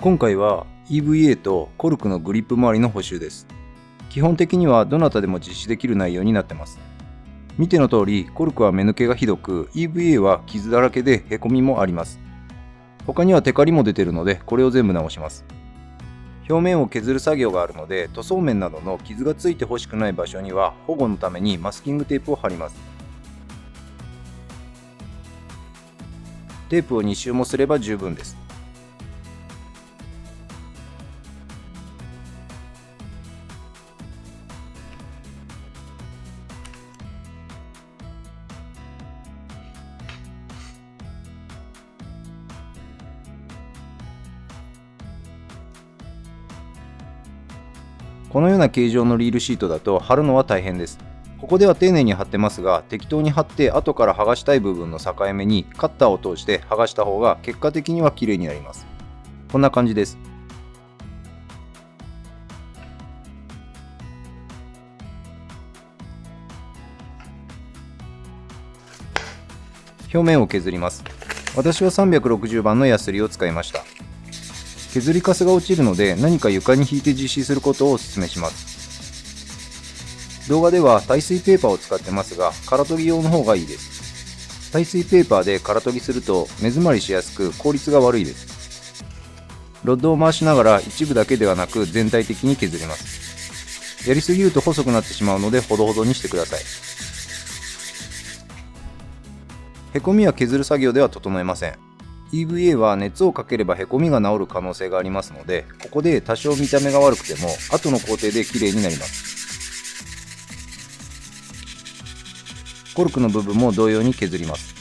今回は EVA とコルクのグリップ周りの補修です。基本的にはどなたでも実施できる内容になってます。見ての通り、コルクは目抜けがひどく、EVA は傷だらけでへこみもあります。他にはテカリも出てるので、これを全部直します。表面を削る作業があるので、塗装面などの傷がついてほしくない場所には保護のためにマスキングテープを貼ります。テープを2周もすれば十分です。このような形状のリールシートだと貼るのは大変です。ここでは丁寧に貼ってますが、適当に貼って後から剥がしたい部分の境目にカッターを通して剥がした方が結果的には綺麗になります。こんな感じです。表面を削ります。私は360番のヤスリを使いました。削りカスが落ちるので、何か床に引いて実施することをお勧めします。動画では耐水ペーパーを使ってますが、空研ぎ用の方がいいです。耐水ペーパーで空研ぎすると目詰まりしやすく効率が悪いです。ロッドを回しながら一部だけではなく全体的に削ります。やりすぎると細くなってしまうので、ほどほどにしてください。へこみは削る作業では整えません。EVA は熱をかければへこみが治る可能性がありますので、ここで多少見た目が悪くても後の工程で綺麗になります。コルクの部分も同様に削ります。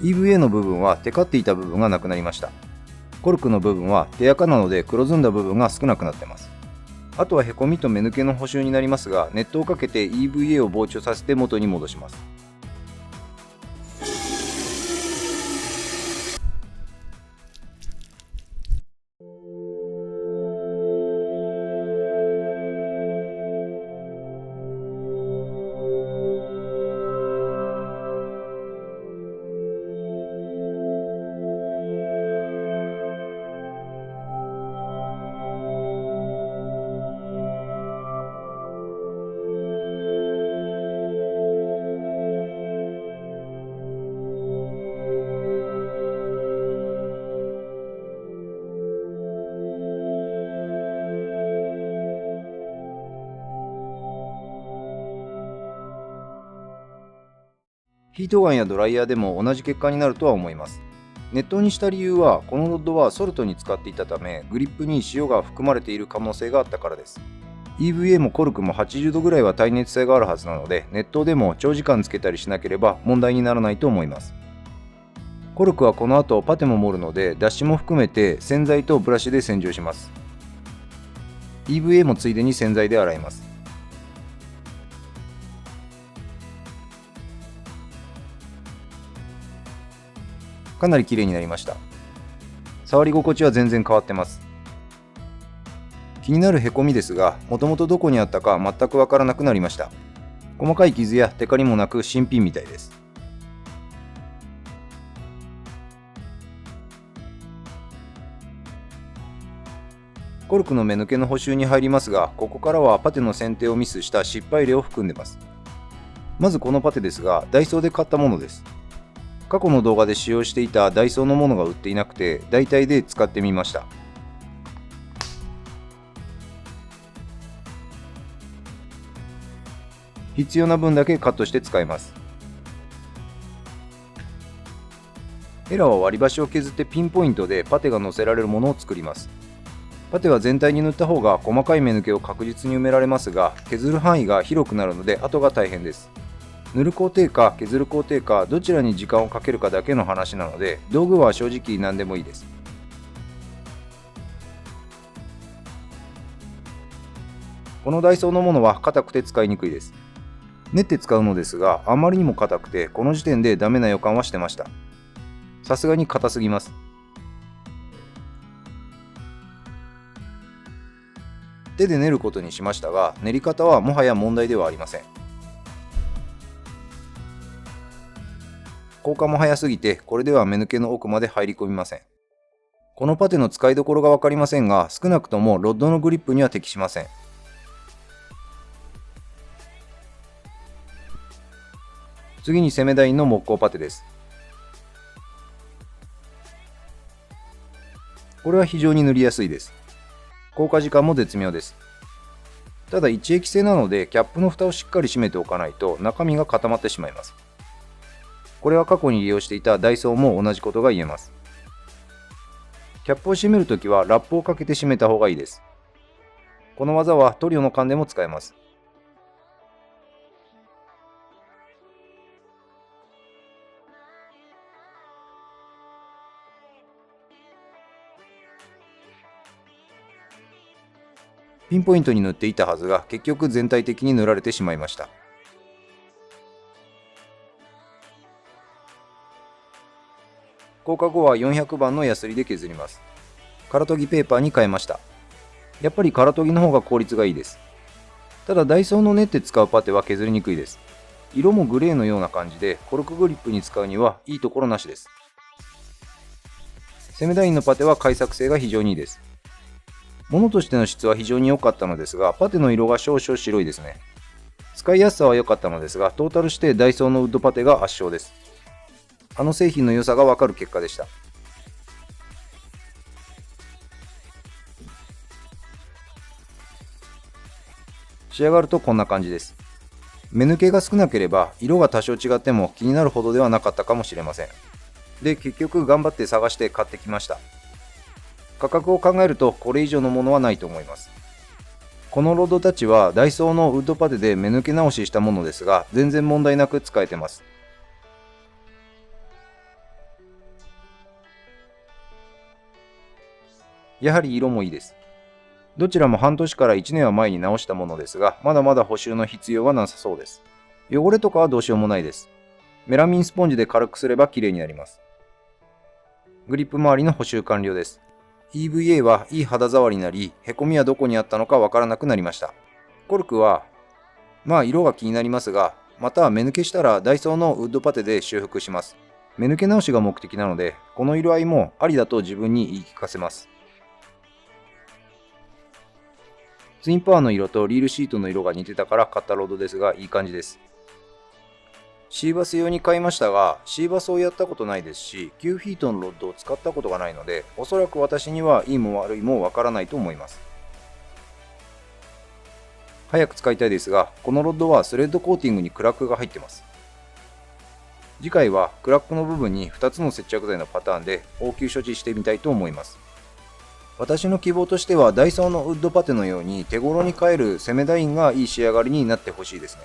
EVA の部分はテカっていた部分がなくなりました。コルクの部分は手垢なので黒ずんだ部分が少なくなってます。あとはへこみと目抜けの補修になりますが、熱湯をかけて EVA を膨張させて元に戻します。ヒートガンやドライヤーでも同じ結果になるとは思います。熱湯にした理由は、このロッドはソルトに使っていたため、グリップに塩が含まれている可能性があったからです。EVA もコルクも80度ぐらいは耐熱性があるはずなので、熱湯でも長時間つけたりしなければ問題にならないと思います。コルクはこの後パテも盛るので、脱脂も含めて洗剤とブラシで洗浄します。EVA もついでに洗剤で洗います。かなり綺麗になりました。触り心地は全然変わってます。気になるへこみですが、もともとどこにあったか全くわからなくなりました。細かい傷やテカリもなく新品みたいです。コルクの目抜けの補修に入りますが、ここからはパテの選定をミスした失敗例を含んでます。まずこのパテですが、ダイソーで買ったものです。過去の動画で使用していたダイソーのものが売っていなくて、代替で使ってみました。必要な分だけカットして使います。ヘラは割り箸を削ってピンポイントでパテが乗せられるものを作ります。パテは全体に塗った方が細かい目抜けを確実に埋められますが、削る範囲が広くなるので後が大変です。塗る工程か削る工程か、どちらに時間をかけるかだけの話なので、道具は正直何でもいいです。このダイソーのものは硬くて使いにくいです。練って使うのですが、あまりにも硬くてこの時点でダメな予感はしてました。さすがに硬すぎます。手で練ることにしましたが、練り方はもはや問題ではありません。降下も早すぎて、これでは目抜けの奥まで入り込みません。このパテの使いどころが分かりませんが、少なくともロッドのグリップには適しません。次に攻め台の木工パテです。これは非常に塗りやすいです。効果時間も絶妙です。ただ一液性なのでキャップの蓋をしっかり閉めておかないと中身が固まってしまいます。これは過去に利用していたダイソーも同じことが言えます。キャップを閉めるときはラップをかけて閉めた方がいいです。この技はトリオの缶でも使えます。ピンポイントに塗っていたはずが結局全体的に塗られてしまいました。降下後は400番のヤスリで削ります。空研ぎペーパーに変えました。やっぱり空研ぎの方が効率がいいです。ただダイソーの練って使うパテは削りにくいです。色もグレーのような感じでコルクグリップに使うにはいいところなしです。セメダインのパテは開削性が非常にいいです。物としての質は非常に良かったのですが、パテの色が少々白いですね。使いやすさは良かったのですが、トータルしてダイソーのウッドパテが圧勝です。あの製品の良さがわかる結果でした。仕上がるとこんな感じです。目抜けが少なければ色が多少違っても気になるほどではなかったかもしれません。で、結局頑張って探して買ってきました。価格を考えるとこれ以上のものはないと思います。このロッドたちはダイソーのウッドパテで目抜け直ししたものですが、全然問題なく使えてます。やはり色もいいです。どちらも半年から1年は前に直したものですが、まだまだ補修の必要はなさそうです。汚れとかはどうしようもないです。メラミンスポンジで軽くすれば綺麗になります。グリップ周りの補修完了です。EVA はいい肌触りになり、へこみはどこにあったのかわからなくなりました。コルクは、色が気になりますが、また目抜けしたらダイソーのウッドパテで修復します。目抜け直しが目的なので、この色合いもありだと自分に言い聞かせます。ツインパワーの色とリールシートの色が似てたから買ったロードですが、いい感じです。シーバス用に買いましたが、シーバスをやったことないですし、9フィートのロッドを使ったことがないので、おそらく私にはいいも悪いもわからないと思います。早く使いたいですが、このロッドはスレッドコーティングにクラックが入ってます。次回はクラックの部分に2つの接着剤のパターンで応急処置してみたいと思います。私の希望としてはダイソーのウッドパテのように手頃に買えるセメダインがいい仕上がりになってほしいですね。